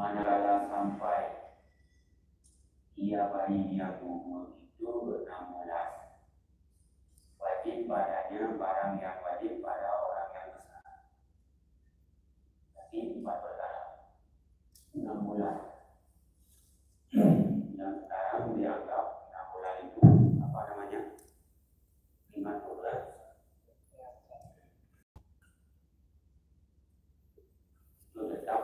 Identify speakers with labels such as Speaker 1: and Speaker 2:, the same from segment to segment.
Speaker 1: manakala sampai ia bayi yang umur itu 16, wajib padanya barang yang wajib pada orang yang besar. Jadi 4 perkara. 6 bulan. Yang sekarang dianggap 6 bulan itu apa namanya? 5 bulan. Itu tetap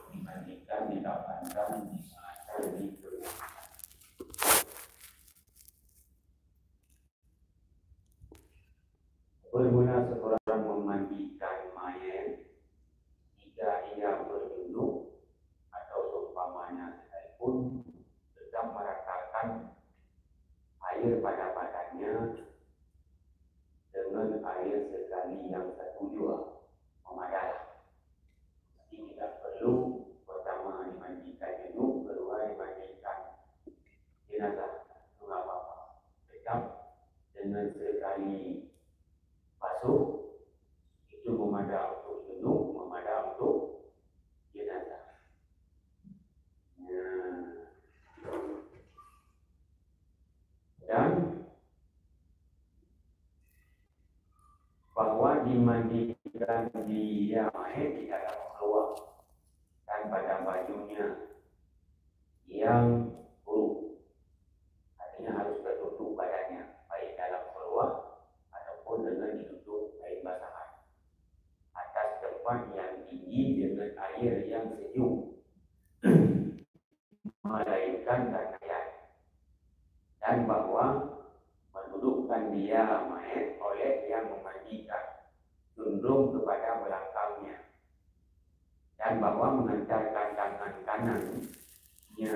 Speaker 1: dibandingkan, didapatkan, disarankan, diperlukan. Berguna seorang memandikan mayat jika ia berjunuk atau seumpamanya sekalipun tetap meratakan air pada badannya dengan air sekali yang 1 jua memadai. Jadi tidak perlu pertama dimandikan junuk, kedua dimandikan jenazah, itu tidak apa-apa. Tetap dengan sekali basuh itu memadai untuk junuk, memadai untuk jenazah. Dan bahwa dimandikan dia mayat di dalam keluar dan pada bajunya yang buruk, artinya harus tertutup badannya baik dalam keluar ataupun dengan ditutup kain basahan atas tempat yang tinggi dengan air yang sejuk melainkan pakaian, dan bahwa mendudukkan dia mayat oleh yang memandikan cenderung kepada belakangnya, dan bahwa mengantarkan tangan kanannya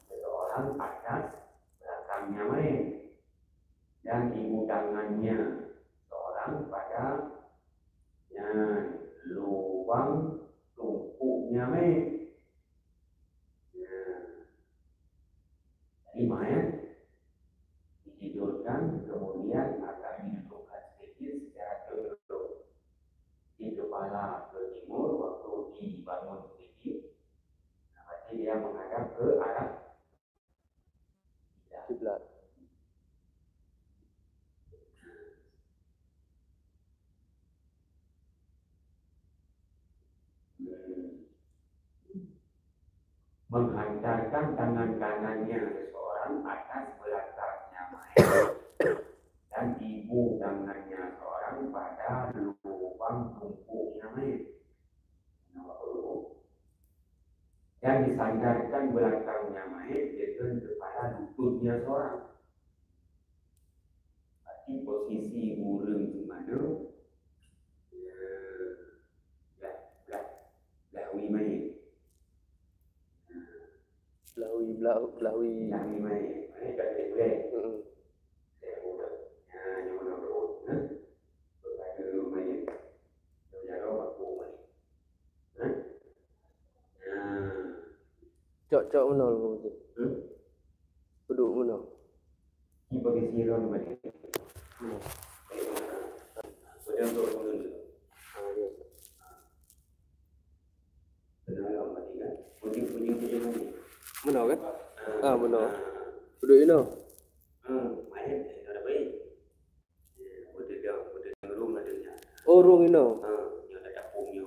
Speaker 1: seseorang atas belakangnya mayat dan ibu tangannya seorang pada lubang tungkuknya mayat. Jadi mayat ditidurkan, kemudian akan didudukkan sedikit secara terduduk di kepala ke timur, waktu dibangun sedikit berarti dia menghadap ke arah kiblat. Menghantarkan tangan kanannya seseorang atas belakangnya mayat dan ibu tangannya seorang pada lubang tungkuknya mayat. Dan disandarkan belakangnya mayat dengan kepala lututnya seorang. Berarti posisi burung di mana? Belahui mayat. Belahui mayat. Mayat tak boleh boleh. Saya muda. Yang mana berut. Berada mayat. Berjaga waktu mayat.
Speaker 2: Cok mana lu tu? Duduk mana?
Speaker 1: Ini bagi siron mayat. Sudah untuk menunda. Benar lah mati kan? Punya mayat.
Speaker 2: Mana kan? Mana? Duduk ini.
Speaker 1: Mayat ada baik. Udah rumah dia.
Speaker 2: Oh, rung ini.
Speaker 1: Yang ada dapurnya.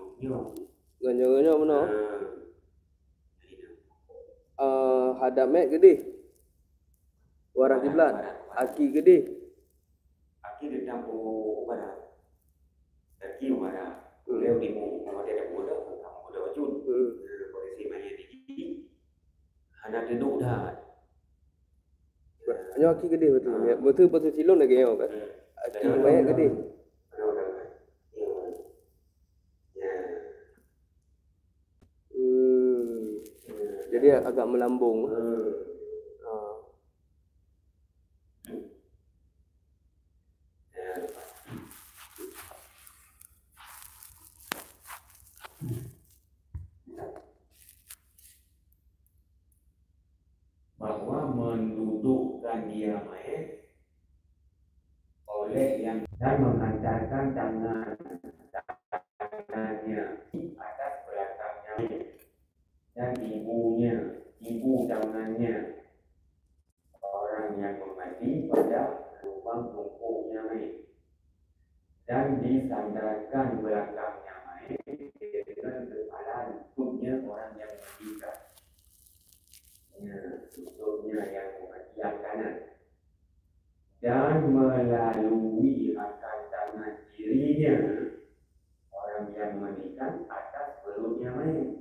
Speaker 2: Ganyo mana? Hadap mat gede. Warah kiblat. Aki gede.
Speaker 1: Aki dia campur mana? Aki mana? Leo di mu, nama dia ada muda, kamu muda wajud. Posisi mayat di anak duduk dah.
Speaker 2: Hanya aki gede betul. Betul silon lagi yang kan. Aki mayat gede. Jadi agak melambung.
Speaker 1: Bahwa mendudukkan dia mayat oleh yang dan menghantarkan tangannya atas belakangnya kemudian disandarkan belakangnya mayat dengan kepala tutupnya orang yang memandikan. Tutupnya yang kanan. Dan melalui akan tangan kirinya orang yang memandikan atas perutnya mayat.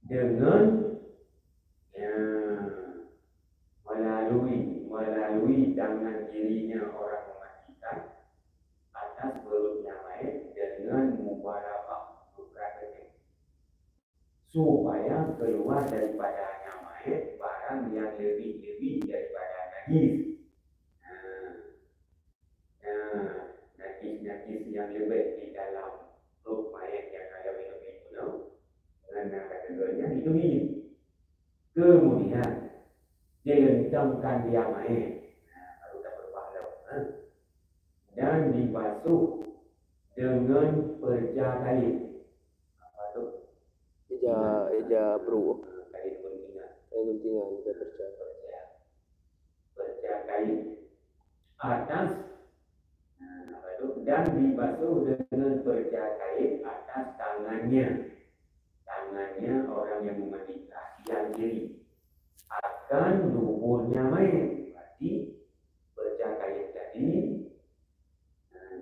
Speaker 1: Dengan melalui tangan kirinya orang memandikan atas perutnya mayat dengan mubarakah berkata supaya keluar daripada mayat barang yang lebih daripada najis. Najis yang lebih di dalam perut mayat yang ada minum itu dengan kategorinya itu ini. Kemudian dilentangkan dia mayat, baru tak berpahala. Dan dibasuh dengan perja kain. Apa tu?
Speaker 2: Eja bro.
Speaker 1: Kain guntingan. Perja kain atas apa itu? Dan dibasuh dengan perja kain atas tangannya orang yang memandikan yang kiri akan luburnya mayat. Berarti perja kain tadi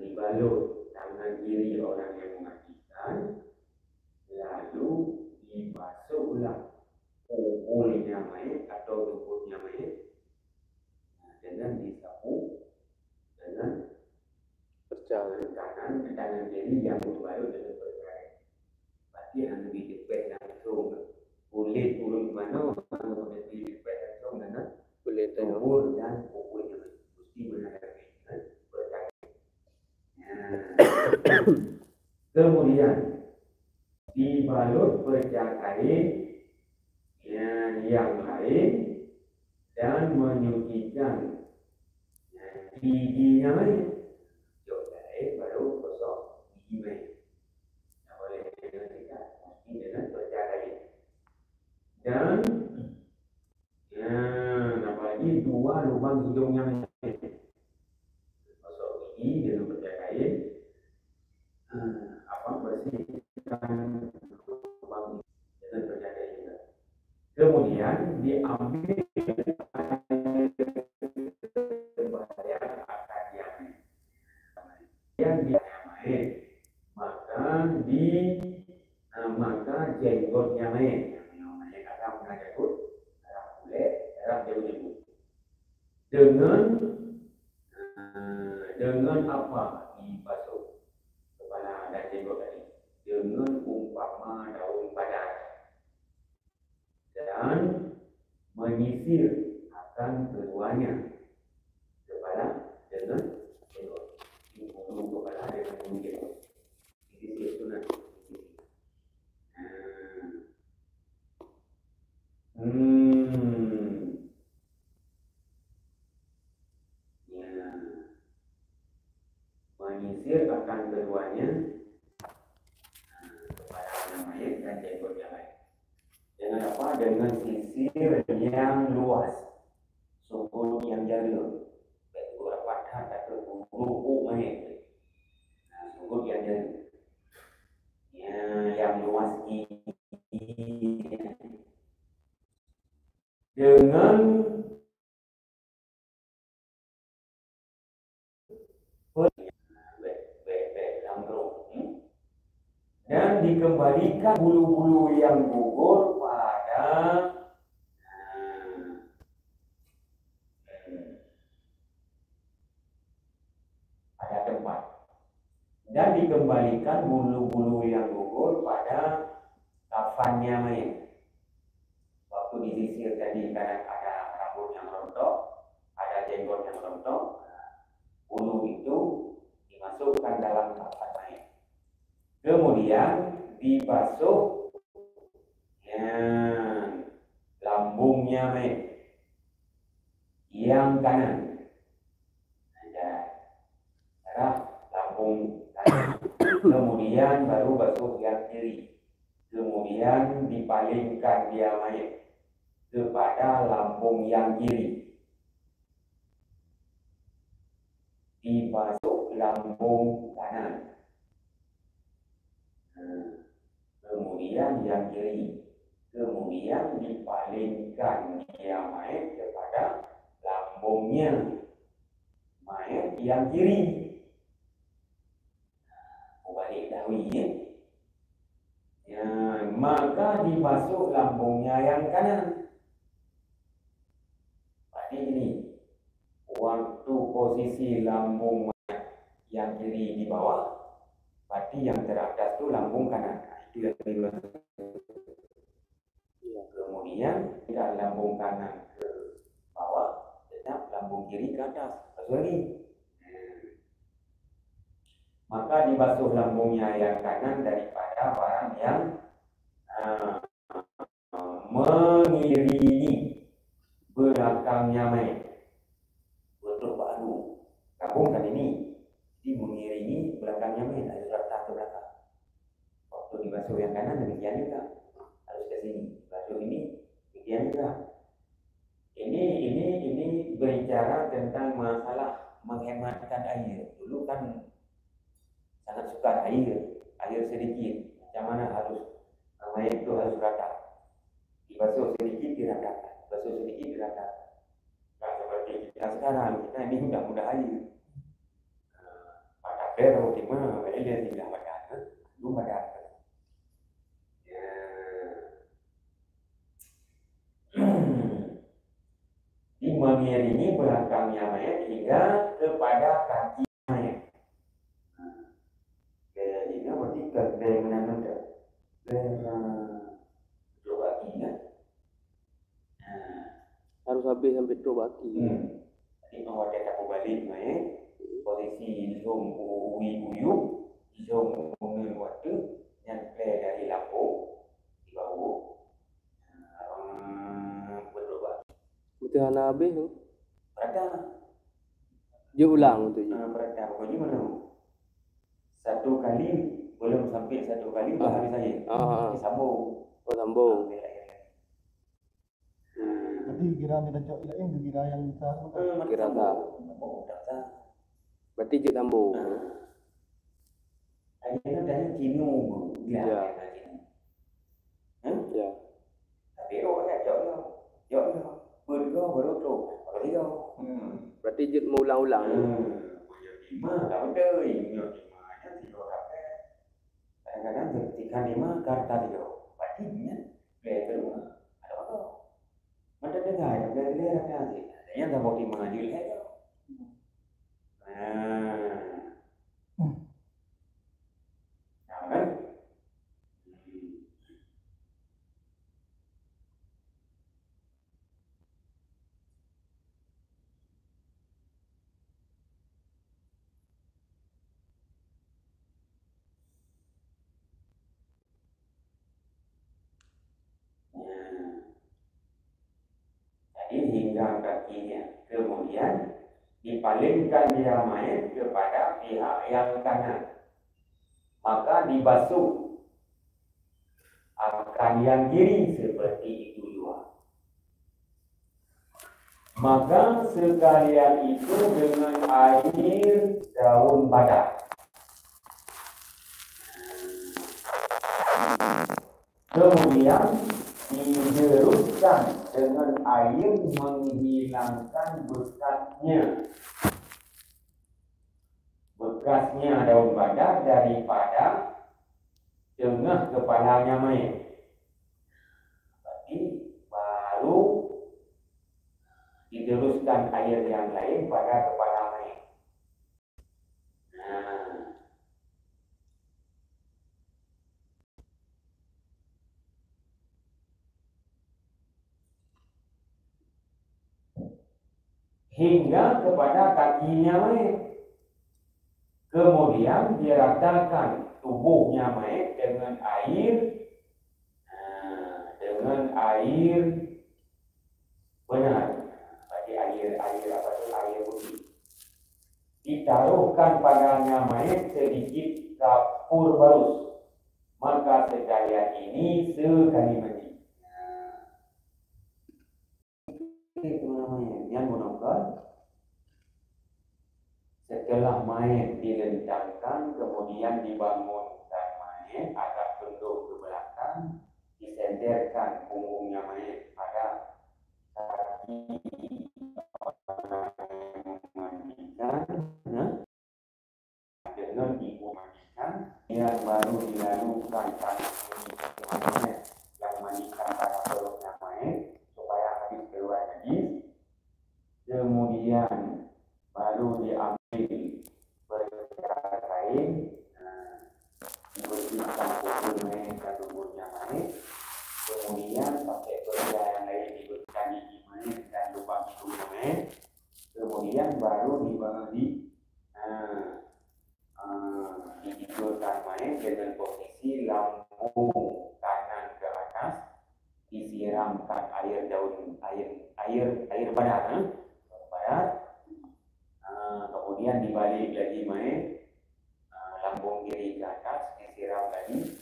Speaker 1: dibalut tangan kiri orang yang memandikan, lalu dibasuhlah kukulnya mayat atau luburnya mayat dengan disapu dengan tangan kiri yang dibalut dengan perja kain. Berarti yang lebih dekat langsung kulit turun mana, lebih dekat langsung dengan
Speaker 2: Kulit
Speaker 1: kubur dan kukulnya mesti menghadapi perja kain. Kemudian dibalut perja kain yang lain dan menyucikan giginya mayat. Baru gosok gigi mayat. Tak boleh dengan tidak, mesti dengan perja kain. Dan apalagi dua lubang hidungnya mayat. Gosok gigi dengan perja kain. Bersihkan lubang dengan perja kain juga. Kemudian diambil yang mayat, maka jenggotnya mayat kata mengajakut darah kulit, darah jauh-jauh dengan apa dibasuh kepala dan jenggot tadi dengan umpama daun padas dan menyisir akan keduanya kepala dengan jenggot. Bulu kepala dengan bulu jenggot. Disisir sunat. Menyisir akan keduanya kepala mayat dan jenggot yang lain. Dengan apa? Dengan sisir yang luas, sukul yang jalan, betul apa atau bulu mayat, sukul yang jalan, yang luas ini dengan dan dikembalikan bulu-bulu yang gugur pada tempat dan dikembalikan bulu-bulu yang gugur pada kafannya mayat. Waktu disisir tadi kadang ada rambut yang rontok, ada jenggot yang rontok, bulu itu dimasukkan dalam kafan mayat. Kemudian dibasuh lambungnya mayat yang kanan. Lambung kanan. Kemudian baru basuh yang kiri. Kemudian dipalingkan dia mayat kepada lambung yang kiri. Dibasuh lambung kanan. Kemudian yang kiri. Kemudian dipalingkan dia mayat kepada lambungnya mayat yang kiri. Balik dawi ya. Maka dibasuh lambungnya yang kanan. Berarti ini waktu posisi lambung yang kiri di bawah, berarti yang teratas itu lambung kanan. Itu yang dibasuh. Kemudian tidak lambung kanan ke bawah, tetap lambung kiri ke atas. Basuh lagi. Maka dibasuh lambungnya yang kanan daripada barang yang mengiringi belakangnya mayat. Betul baru gabungkan ini. Jadi mengiringi belakangnya mayat harus rata ke belakang. Waktu dibasuh yang kanan demikian juga harus ke sini. Basuh ini demikian juga. Ini berbicara tentang masalah menghematkan air. Dulu kan sangat suka air sedikit. Macam mana harus mayat itu harus rata. Dibasuh sedikit diratakan, basuh sedikit diratakan. Nah, seperti kita sekarang, kita ini mudah-mudah air. Pada akhir ultima, dia tidak badan, belum badan. Mengiringi belakangnya mayat hingga kepada kaki mayat. Jadi berarti kedengaran ada dua kaki kan?
Speaker 2: Harus habis sampai dua kaki.
Speaker 1: Jadi awak tak balik mayat, posisi zoom uyuk, zoom mengenai waktu yang dari lambung di bawah.
Speaker 2: Betul anak habis tu.
Speaker 1: Berada.
Speaker 2: Dia ulang tu je.
Speaker 1: Berada. Pokoknya mana? Satu kali belum sampai satu kali dah habis saya. Sambung.
Speaker 2: Oh sambung.
Speaker 3: Jadi kira ni dah cok lain kira yang kita
Speaker 2: Kira tak. Berarti je sambung.
Speaker 1: Akhirnya dari kinu dia.
Speaker 2: Ya.
Speaker 1: Tapi orang dah cok lah. Cok lah. Baru tu.
Speaker 2: Berarti je mengulang-ulang.
Speaker 1: Lima tak betul. Lima tiga kata. Kadang-kadang ketika lima kata tiga. Berarti betul. Ada apa? Mana dengar? Dia ada aja. Yang dah bawa lima je lah. Kan? Jadi hingga kakinya. Kemudian dipalingkan dia mayat kepada pihak yang kanan. Maka dibasuh akan yang kiri seperti itu juga. Maka sekalian itu dengan air daun badak. Kemudian digeruskan dengan air menghilangkan bekasnya daun badak daripada tengah kepalanya mayat. Berarti baru diteruskan air yang lain pada kepala mayat. Hingga kepada kakinya mayat. Kemudian diratakan tubuhnya mayat dengan air benar. Bagi air apa tu, air putih. Ditaruhkan padanya mayat sedikit kapur barus. Maka sekalian ini sekali mandi. kemana-mana. Yang menonton setelah mayat dilentangkan, kemudian dibangunkan mayat agak tunduk ke belakang, disenderkan punggungnya mayat pada kaki orang yang memandikan, dengan ibu mandikan, yang baru dilalukan tanah mayat yang mandikan pada perutnya mayat supaya habis keluar najis. Kemudian baru diambil berjalan kain, dibersihkan kubur mayat dan tubuhnya mayat. Kemudian pakai berjalan lain dibersihkan gigi mayat dan lubang hidungnya mayat. Kemudian baru ditidurkan mayat dengan posisi lambung kanan ke atas, disiramkan air badar, kemudian dibalik lagi mayat, lambung kiri ke atas, disiram lagi,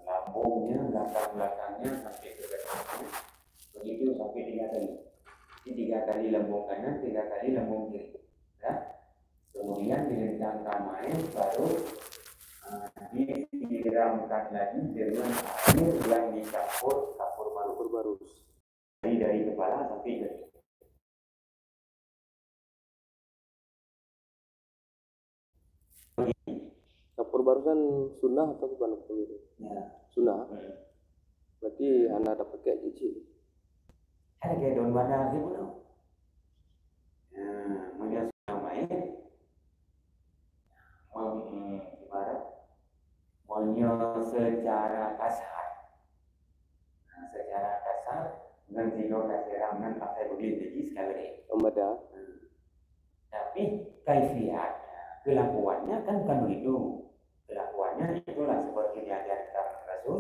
Speaker 1: lambungnya belakangnya sampai ke belakangnya, begitu sampai 3 kali. Jadi 3 kali lambung kanan, 3 kali lambung kiri. Ya. Kemudian dilentangkan mayat, baru disiramkan lagi dengan air yang dicampur kapur barus. Dari kepala sampai kaki.
Speaker 2: Kapur barusan sunnah atau bukan kapur itu?
Speaker 1: Ya.
Speaker 2: Sunnah. Berarti anak dapat kayak cicit.
Speaker 1: Ada kayak daun badar sih pun. Menyesal mayat, secara kasar, dengan tidur kasih ramen pakai begini lagi sekali.
Speaker 2: Ada.
Speaker 1: Tapi kaifiat, kelakuannya kan bukan begitu. Kelakuannya itulah seperti diajarkan Rasul,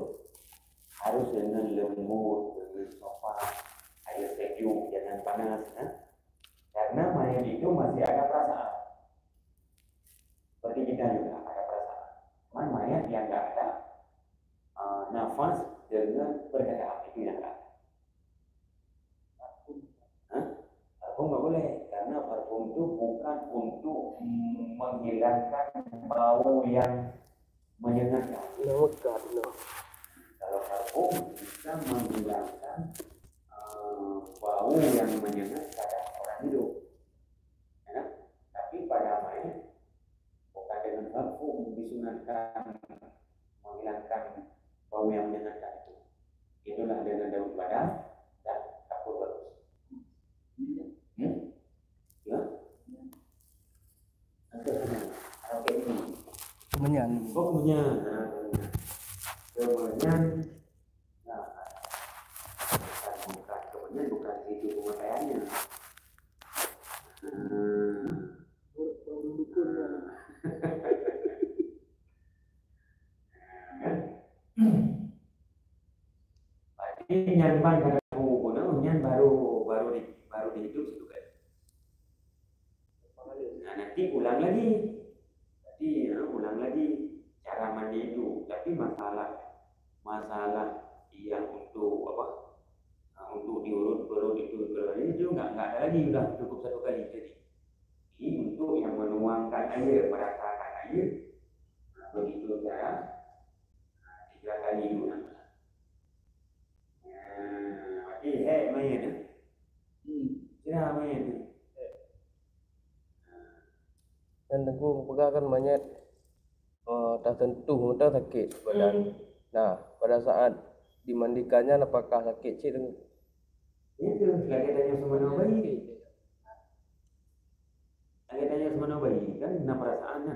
Speaker 1: harus dengan lembut, dengan sopan, air sejuk, jangan panas. Karena mayat itu masih ada perasaan. Seperti kita juga ada perasaan. Cuman mayat yang tidak ada nafas dengan perkataan itu yang tidak ada. Parfum nggak boleh, karena parfum itu bukan untuk menghilangkan bau yang menyenangkan. Kalau parfum bisa menghilangkan bau yang menyengat pada orang hidup. Ya? Tapi pada mayat bukan dengan parfum disunahkan menghilangkan bau yang menyenangkan itu. Itulah dengan daun badar dan kapur barus. Ya?
Speaker 2: Kemenyan.
Speaker 1: Oh, kemenyan. Kemenyan bukan itu pemakaiannya. Ini nyanban pada buku, nyan baru dihidup situ kan. Nah, nanti ulang lagi cara mandi itu. Tapi masalah yang untuk apa? Untuk diurut itu nggak ada lagi, udah cukup 1 kali. Jadi ini untuk yang menuangkan air, merasakan air. Nah, begitu cara 3 kali dulu. Berarti mayat ya? Kira mayat.
Speaker 2: Dan aku pegangkan mayat tak tentu, tak sakit badan. Nah, pada saat dimandikannya apakah sakit cik?
Speaker 1: Itu lagi tanya semana bayi kan nak perasaannya.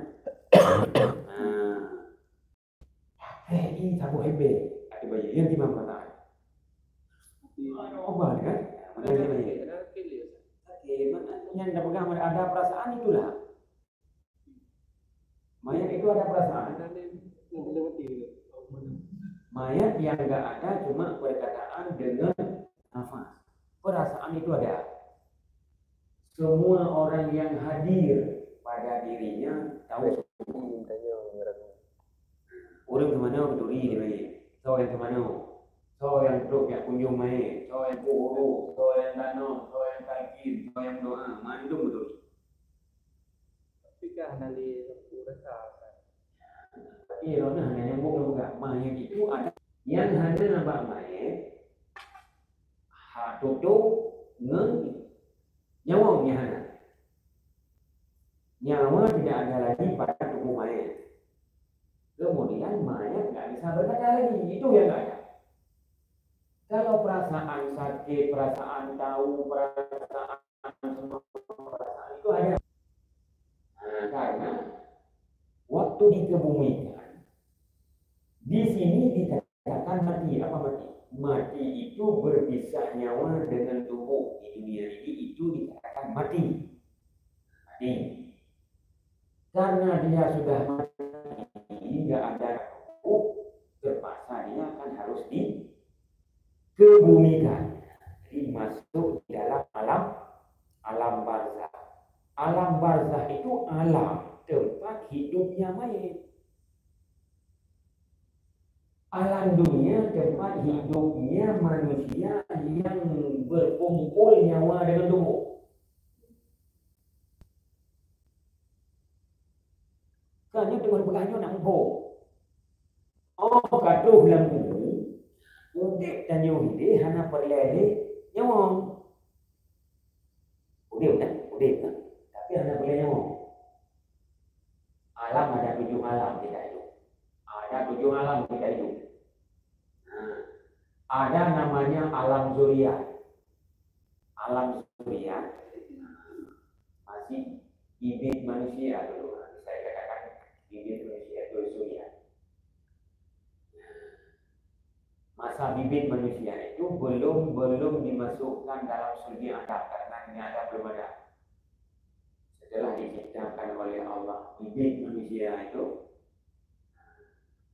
Speaker 1: Ini tabu hebe ada bayi yang di mana perasaan. Obat kan? Mana dia bayi? Sakit, yang dah pegang ada perasaan itulah. Mayat itu ada perasaan. Mayat yang enggak ada cuma perkataan dengan nafas. Perasaan itu ada. Semua orang yang hadir pada dirinya tahu. Orang kemana berduri dia bayi. Tahu yang kemana. So yang duduk yang kunjung mai, so yang kuhu, so yang danau, so yang talqin, so yang doa, mandung betul.
Speaker 2: Tapi kan nanti rasa kan.
Speaker 1: Tapi orang hanya nyambung juga, mai itu ada yang hanya nampak mai, tutup ngen nyawangnya hanya. Nyawa tidak ada lagi pada tubuh mayat. Kemudian mayat nggak bisa berkata lagi, itu yang nggak ada. Kalau perasaan sakit, perasaan tahu, perasaan semua perasaan itu ada. Nah, karena waktu dikebumikan, di sini dikatakan mati. Apa mati? Mati itu berpisah nyawa dengan tubuh di dunia ini, itu dikatakan mati. Mati. Karena dia sudah mati, nggak ada tubuh, terpaksa dia akan harus dikebumikan. Jadi masuk di dalam alam barzah. Alam barzah itu alam tempat hidupnya mayat. Alam dunia tempat hidupnya manusia yang berkumpul nyawa dengan tubuh. Kanya dengan peganyo nak mpo. Oh, katuh lembu. Udek dan yuhide hana perlele nyawang. Udek kan? Tapi hana perlele nyawang. Alam ada 7 alam tidak hidup. Ada 7 alam tidak hidup. Nah, ada namanya alam surya. Alam surya masih bibit manusia dulu. Saya katakan bibit manusia itu surya. Masa bibit manusia itu belum dimasukkan dalam surga ada karena ini ada belum ada. Setelah diciptakan oleh Allah bibit manusia itu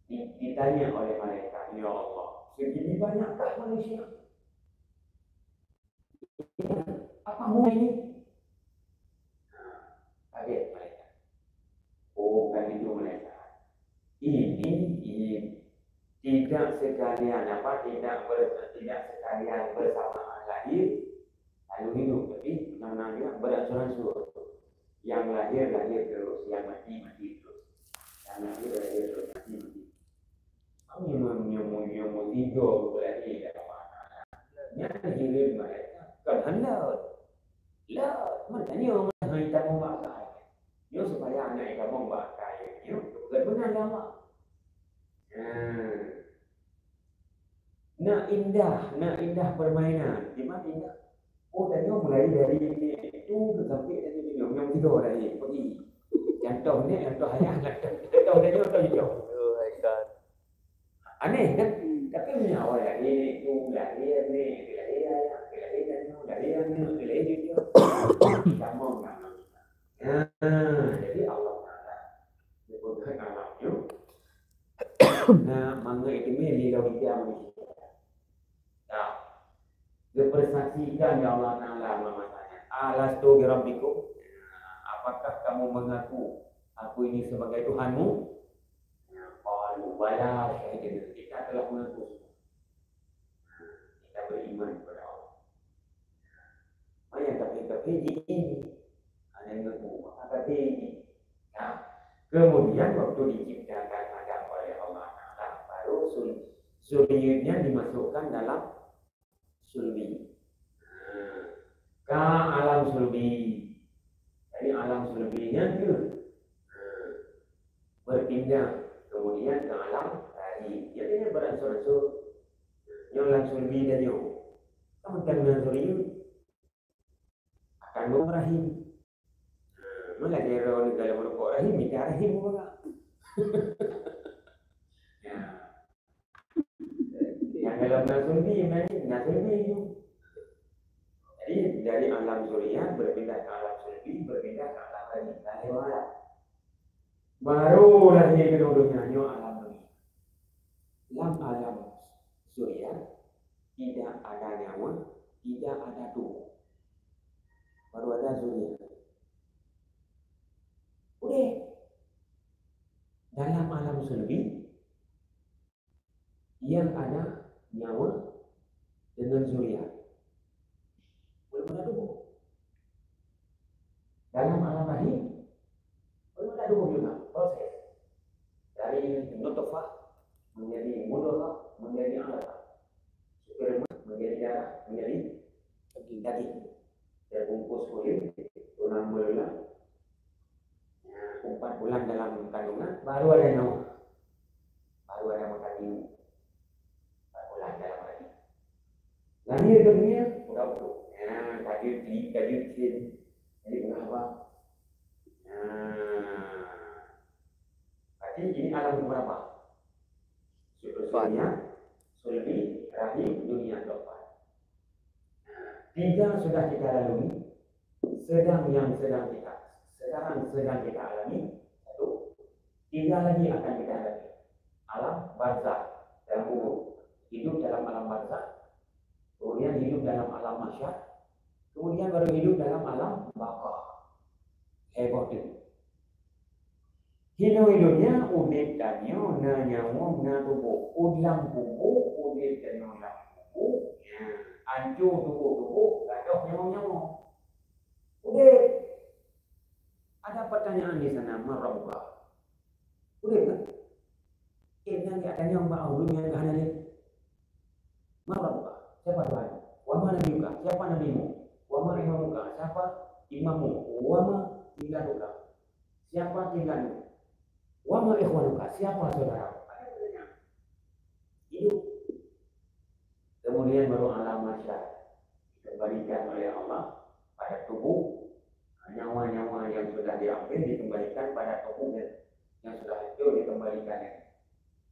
Speaker 1: ditanya oleh malaikat, ya Allah, segini banyakkah manusia? Apa mau ini? Kaget malaikat. Oh, kan itu malaikat. Ini tidak sekalian bersamaan lahir lalu hidup, tapi namanya beransur-ansur. Yang lahir terus, yang mati terus, yang lahir terus, mati. Kami menyembuh tidur berarti dalam mana? Yang hilir mereka kan hendak. Lah, maknanya orang kita membakar. Yo supaya anak kita membakar. Yo benar lama. Nak indah permainan. Di mana indah? Oh, tadi mulai dari itu sampai tadi yang tidur tadi pergi. Contoh ayah, contoh dia contoh.
Speaker 2: Oh my god.
Speaker 1: Aneh kan? Tapi menyawa dari itu dari itu. Kamu nggak? Jadi Allah Taala menyebutkan alamnya. Nah, mangga itu milih logika manusia. Nah, dipersaksikan ya Allah Taala masanya. Alastu birabbikum? Apakah kamu mengaku aku ini sebagai Tuhanmu? Qalu bala, kita telah mengaku. Kita beriman kepada Allah. Tapi ini ada yang mengaku. Tapi ini. Nah, kemudian waktu diciptakan Adam oleh Allah Taala, baru sulbinya dimasukkan dalam sulbi. Ke alam sulbi. Jadi alam sulbinya itu berpindah kemudian ke alam rahim. Jadinya beransur-ansur. Yang alam sulbi dan yang kemudian beransur itu akan berahim. Malah dia orang dalam rokok rahim, dia rahim juga. Yang dalam nasulbi itu. Jadi dari alam surya berpindah ke alam sulbi, berpindah ke alam rahim. Baru lahir kedua-duanya alam dunia. Dalam alam surya tidak ada nyawa, tidak ada tubuh. Baru ada surya. Udah. Dalam alam sulbi yang ada nyawa dengan zuriat. Belum ada tubuh. Dalam alam rahim belum ada tubuh juga. Proses dari nutfah menjadi mudghah menjadi alaqah, sperma menjadi darah menjadi daging, terbungkus kulit, tulang belulang. 4 bulan dalam kandungan baru ada nyawa, baru ada makan 4 bulan dalam rahim. Lahir ke dunia udah utuh. Kayu cincin. Jadi berapa? Berarti ini alam berapa? Sulbi, rahim, dunia keempat. 3 sudah kita lalui, sekarang sedang kita alami. 1, 3 lagi akan kita alami. Alam barzakh dalam kubur, hidup dalam alam barzakh, kemudian hidup dalam alam mahsyar, kemudian baru hidup dalam alam baka. Heboh tu. Hidupnya udip danyo na nyawa na tubuh, udlang kubur, udip danyo na kubur, hancur tubuh, gaduh nyawa. Udip. Ada pertanyaan di sana, marabba. Udip kan? Nanti ada yang bau dunia kahana ni. Marabba. Siapa Tuhan? Wa ma nabiyuka? Siapa nabimu? Wa ma imamuka? Siapa imammu? Wa ma ilahuka? Siapa tinggalmu? Wa ma ikhwanuka? Siapa saudara? Hidup. Kemudian baru alam mahsyar dikembalikan oleh Allah pada tubuh. Nyawa-nyawa yang sudah diambil dikembalikan pada tubuh yang sudah hancur dikembalikan.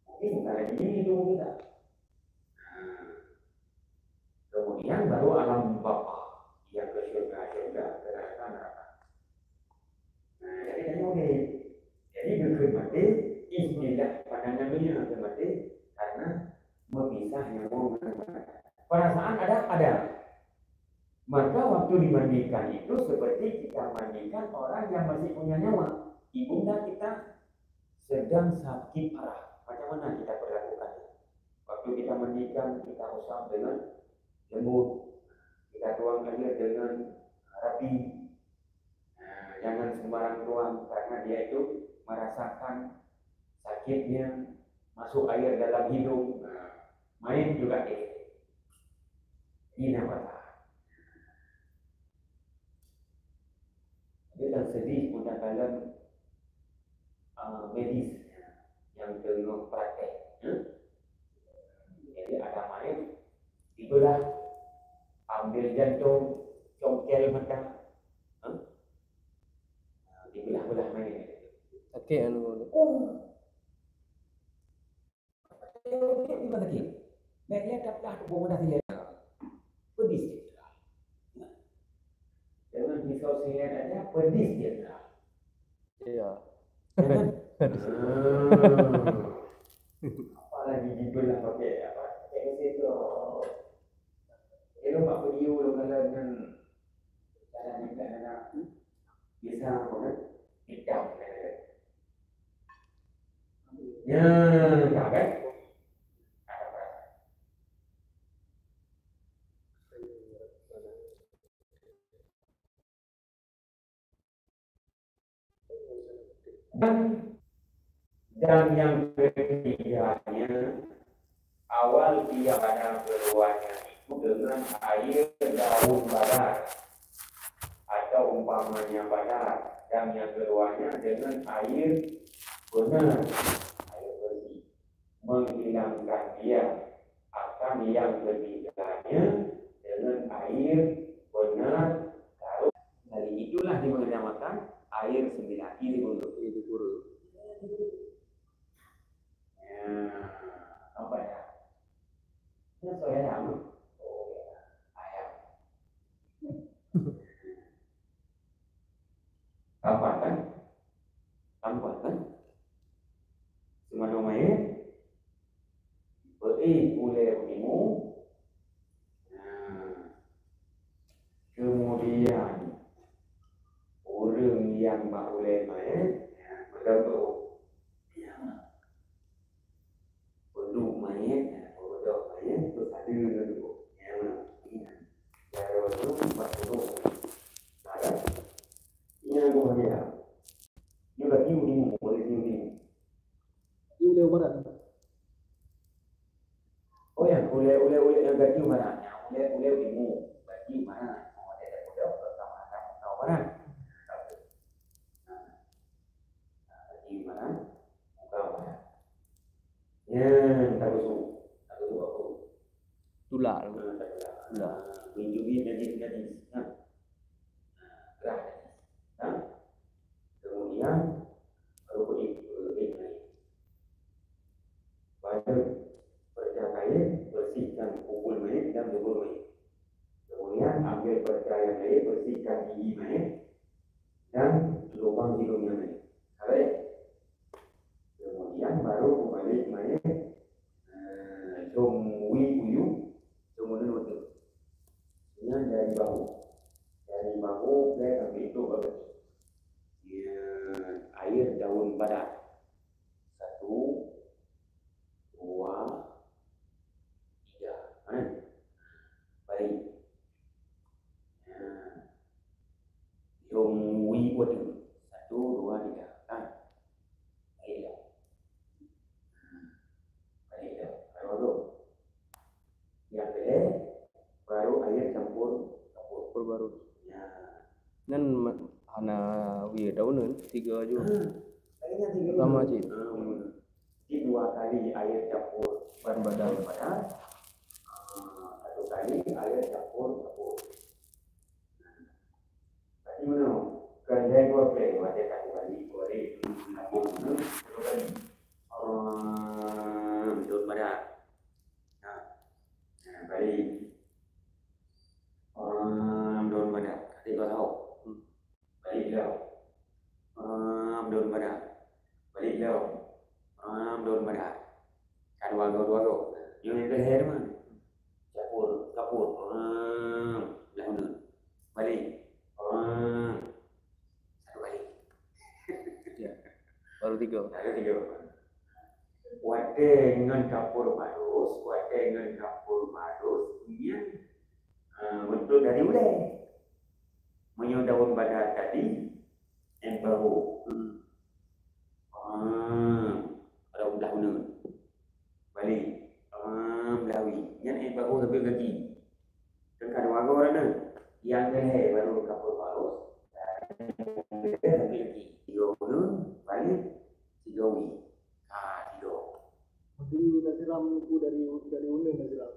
Speaker 1: Mungkin bukan lagi ini tubuh kita. Kemudian baru alam bapa yang ke surga, ke neraka. Jadi tadi jadi berkhidmat istilah pandangan dunia khidmat karena memisah nyawa. Perasaan ada. Maka waktu dimandikan itu seperti kita mandikan orang yang masih punya nyawa. Ibunda kita sedang sakit parah. Macam mana kita perlakukan? Waktu kita mandikan, kita usap dengan lembut, kita tuang air dengan rapi. Jangan sembarang tuang karena dia itu merasakan sakitnya, masuk air dalam hidung, main juga ini apa? Kita sedih pada dalam medis yang tengah praktek. Jadi ada main dibelah, ambil jantung, congkel mata, dibelah-belah main.
Speaker 2: Sakit anu.
Speaker 1: Bukan sakit. Baiknya dapat tubuh mudah tidak. Pedis. Jangan pisau silet aja, pedis dia.
Speaker 2: Iya.
Speaker 1: Jangan. Apalagi dibelah pakai apa? Pakai mesin tu. Elok apa dia kalau dengan cara ni kan bisa apa kan? Hitam. Ya, tak kan? Dan yang ketiganya, awal dia pada keluarnya itu dengan air daun badar atau umpamanya badar, dan yang keluarnya dengan air benar, air bersih, menghilangkan dia. Akan yang ketiganya dengan air benar taruh. Dari itulah dinamakan air 9 ini untuk guru. Apa ya? Ini soal ayam. Ayam. Kapan kan? Semua main. Beri oleh ilmu. Kemudian orang yang boleh main berdoa. Perlu main, berdoa main, 40. Ada. Ini yang gue dia. Dia lagi ni, boleh ni.
Speaker 3: Ini udah barat.
Speaker 1: Oh ya, boleh yang gaji mana? Yang boleh ilmu gaji mana? Oh, ada sama mana? Gaji mana? Bukan mana? Ya, tak usah apa.
Speaker 2: Tulak.
Speaker 1: Nah, menjadi jadi. Nah, nah, kemudian baru pergi pada percakapan bersihkan kubur mayat dan dubur mayat. Kemudian ambil percakapan mayat, bersihkan gigi mayat dan lubang hidungnya mayat. Baik. Kemudian baru kembali mayat. Jomwi uyu, kemudian waktu. Kemudian dari bahu ke ambil itu bagus. Air daun badak. 1, 2, 3. Baik. Jomwi uyu. 1, 2, 3. Baiklah. Baiklah. Baru. Yang kedua, baru air campur
Speaker 2: Baru.
Speaker 1: ya.
Speaker 2: Nan hana wi daunan 3 juga.
Speaker 1: Airnya 3
Speaker 2: Sama je.
Speaker 1: Jadi 2 kali air campur
Speaker 2: Badan.
Speaker 1: 1 kali air campur. Tadi mana? Kerja gua play macam tak kali boleh nabung dulu kali. Betul badan. Nah, baik. Daun badak. Tadi kau tahu. Balik jauh. Daun badak. Balik jauh. Daun badak. Dua-dua. Yang leher mana? Kapur. Lawan. Balik. 1 kali.
Speaker 2: Ya. Baru 3.
Speaker 1: Ada 3. Wadah dengan kapur marus. Kemudian bentuk dari ulai. Menyo daun badak tadi yang baru. Ada daun. Balik. Melawi. Yang baru tapi gaji. Dekat warga mana? Yang leher baru kapur marus. Tapi lagi. 3 bulan balik 3 wi. 3.
Speaker 3: Jadi nak siram itu dari unen nak siram.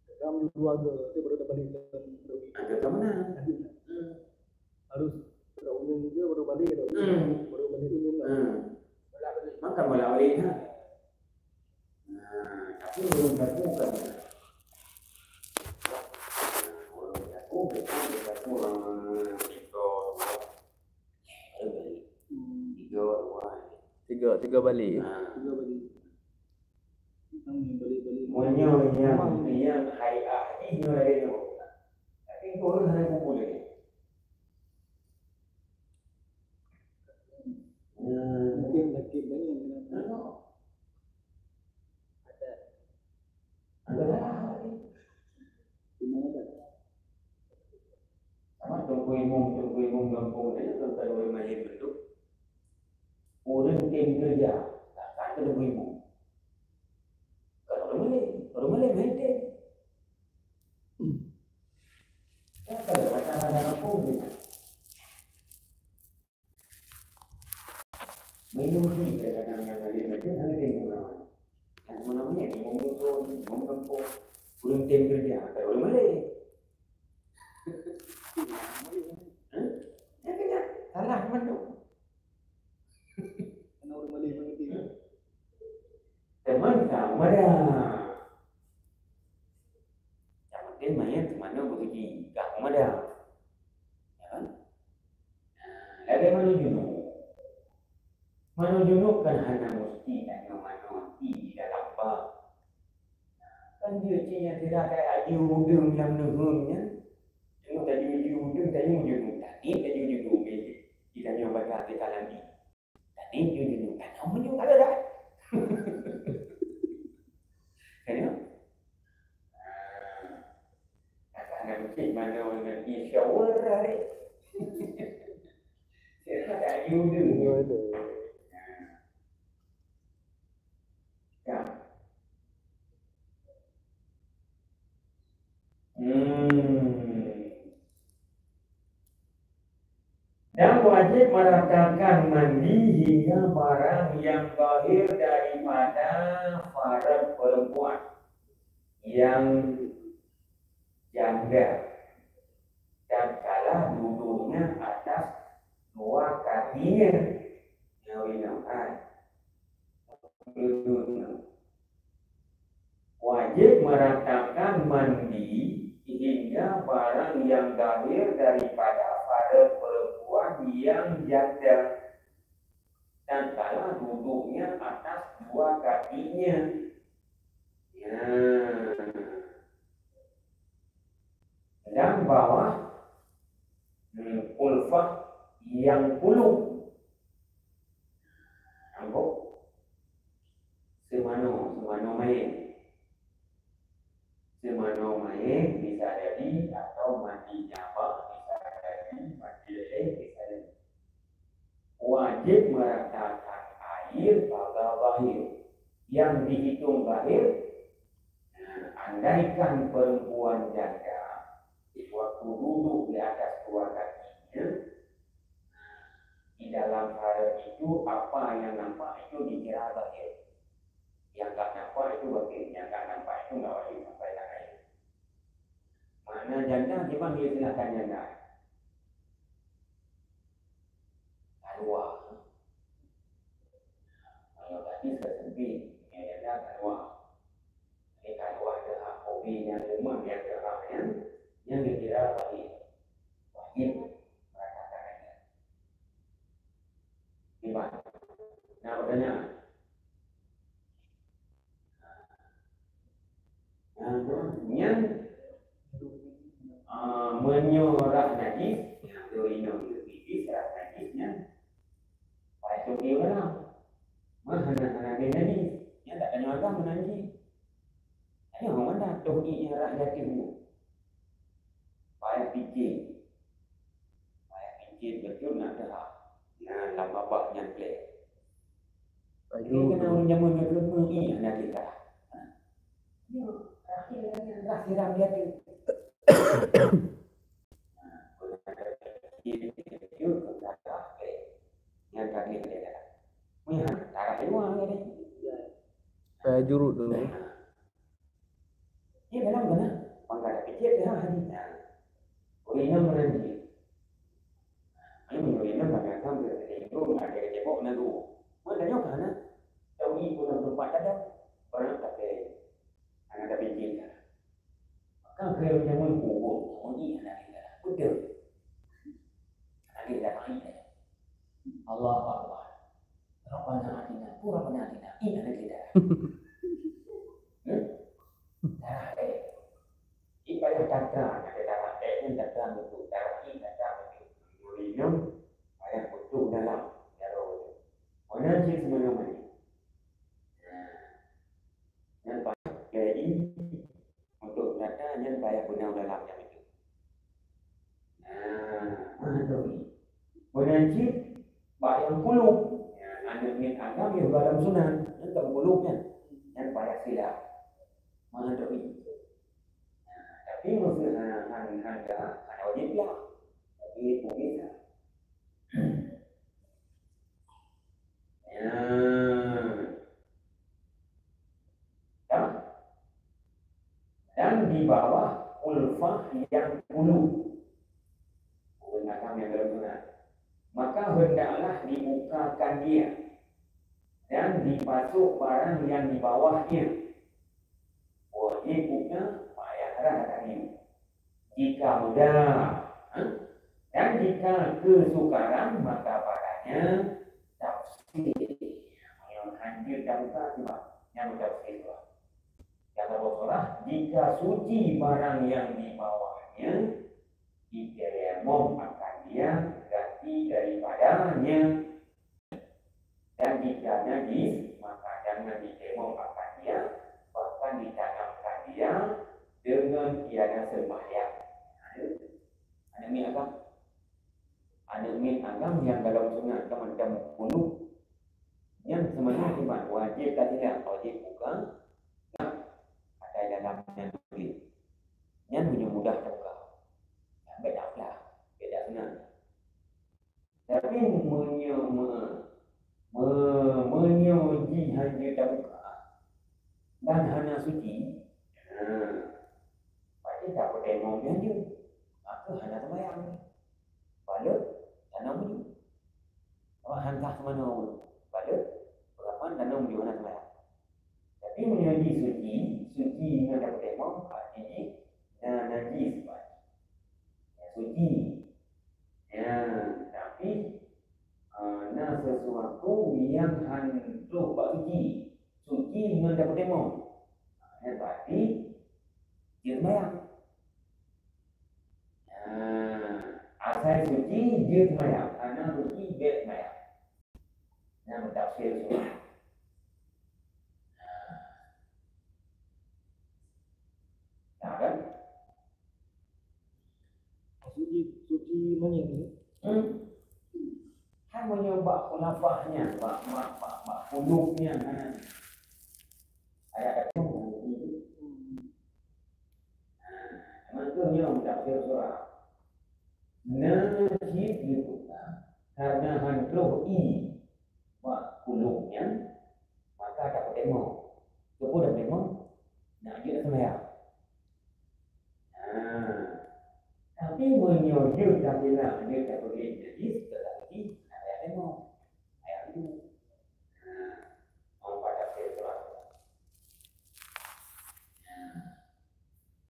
Speaker 3: Siram di keluarga, dia baru dapat balik ke
Speaker 1: Ada ke mana?
Speaker 3: harus ada unen juga baru balik ke baru balik unen lah.
Speaker 1: Makan malam balik ha. Tapi belum lakukan.
Speaker 2: Tiga balik.
Speaker 3: Juga balik. Balik.
Speaker 1: Monyo yang hayat ini ada tu. Tapi kau hanya kumpul lagi.
Speaker 3: Mungkin lagi banyak yang
Speaker 1: ada.
Speaker 3: di mana ada.
Speaker 1: Sama tunggu imum kampung ni tentang orang mahir bentuk. Orang tim kerja, tak ada ibu. Kalau boleh maintain. Kalau macam apa pun. Minum ni kadang-kadang yang ada maintain ada tengok nama. Yang namanya ni imum kampung. Orang tim kerja, kalau boleh. Ya kena salah mana?
Speaker 3: Orang Malay mengerti.
Speaker 1: Teman sama dah. Yang penting main ke mana begitu. Tak sama dah. Ya kan? Ada mana junuk kan hanya mesti dan mana tidak dapat. Kan dia yang tidak ada aju udung yang nuhunnya. Tengok tadi ujung tadi ujung tadi ujung kita nyoba kita lagi. Tadi ujung kan kamu ada dah. Kan ya? Anak kecil mana orang ngerti periode.
Speaker 2: ada.
Speaker 1: Ya. Dan wajib meratakan mandi hingga barang yang lahir daripada farad perempuan yang janda dan kala duduknya atas dua kakinya. Wajib meratakan mandi hingga barang yang lahir daripada farad perempuan yang janda dan kala duduknya atas dua kakinya. Ya. Dan bawah ulfah yang puluh. Nampak? Semano main. Semano main bisa jadi atau mandi jambak bisa jadi, mandi leleh bisa jadi. Wajib meratakan air pada lahir yang dihitung lahir. Andaikan perempuan janda waktu duduk di atas dua kakinya, di dalam farad itu apa yang nampak itu dikira lahir, yang tak nampak itu bakir, yang tak nampak itu nggak wajib sampai lahir. Mana janda dipanggil silakan janda. Keluar. Kalau tadi sesempit, janda keluar. Ini keluar adalah hobi yang lemah yang terakhir yang dikira lahir. Wajib meratakannya. Gimana? Nah, pertanyaan. Yang menyorah najis, yang urino pipis, najisnya, pakai topi orang, mana najis, yang tak tanya orang menajis. Ini orang mana topi yang rak jatuh, pakai pikir betul nak dah, yang lama baknya play. Ini kena orang zaman yang belum ini nak kita. Akhirnya dia tu. Yang tadi dia. Mungkin tak ada uang ni.
Speaker 2: Saya jurut dulu.
Speaker 1: Ini dalam mana? Pangkat kecil dia hari. Orangnya menanti. Ini orangnya banyak kan dia itu ada cebok nalu. Mana dia kan? Tahu ibu dalam tempat ada. Orang tak ada. Anak pikir kan. Kan kalau zaman kubur, ini anak kita. Betul. Anak kita ini. Allah Allah. Rabbana atina, Rabbana atina. Ini anak kita. Ibadah datang, ada darah yang datang betul, darah ini datang betul. Minum, ayat betul dalam darah itu. Mana sih sebenarnya? Yang jadi untuk data yang bayar benar dalamnya itu. Mana tu ni? Menajib bayar puluh. Anda ingin agam yang dalam sunan, yang tak puluhnya, yang bayar silap. Mana tu ni? Tapi mesti hanya wajib lah. Tapi boleh lah. Dan di bawah ulfah yang puluh. Menggunakan yang benar. Maka hendaklah dibukakan dia dan dipasuk barang yang di bawahnya. Wajib buka payah tadi. Jika mudah dan jika kesukaran maka padanya tafsir. Yang hancur dan buka cuma yang tafsir. Kata Rasulullah, jika suci barang yang di bawahnya, diteremom akan dia ganti daripadanya. Dan jika najis, maka jangan diteremom akan dia, bahkan ditanamkan dia dengan tiada sembahyang. Ada ni apa? Anak min agam yang dalam sunat kan macam bulu yang sebenarnya iman wajib tak tidak wajib buka ada dalam yang tulis yang punya mudah buka yang beda lah beda benar tapi menyoji hanya tak buka dan hanya suci pasti tak boleh ngomong je aku hanya sembahyang balik tanam dulu awak hantar semana balik berapa tanam di mana sembahyang tapi menjadi suci yang tak boleh ngomong artinya dan najis suci ya tapi na sesuatu yang hantu pak suci yang tak boleh ngomong berarti dia sembahyang asal suci dia sembahyang anak suci dia sembahyang yang mentafsir semua kan
Speaker 3: suci monyet ni.
Speaker 1: Kan menyoba khulafahnya pak puluknya ayat itu maksudnya mentafsir surah najis itu karena hantu mak kulungnya maka dapat demo cukup dah demo nak dia sembahyang tapi menyojud tak bila dia tak boleh jadi tetapi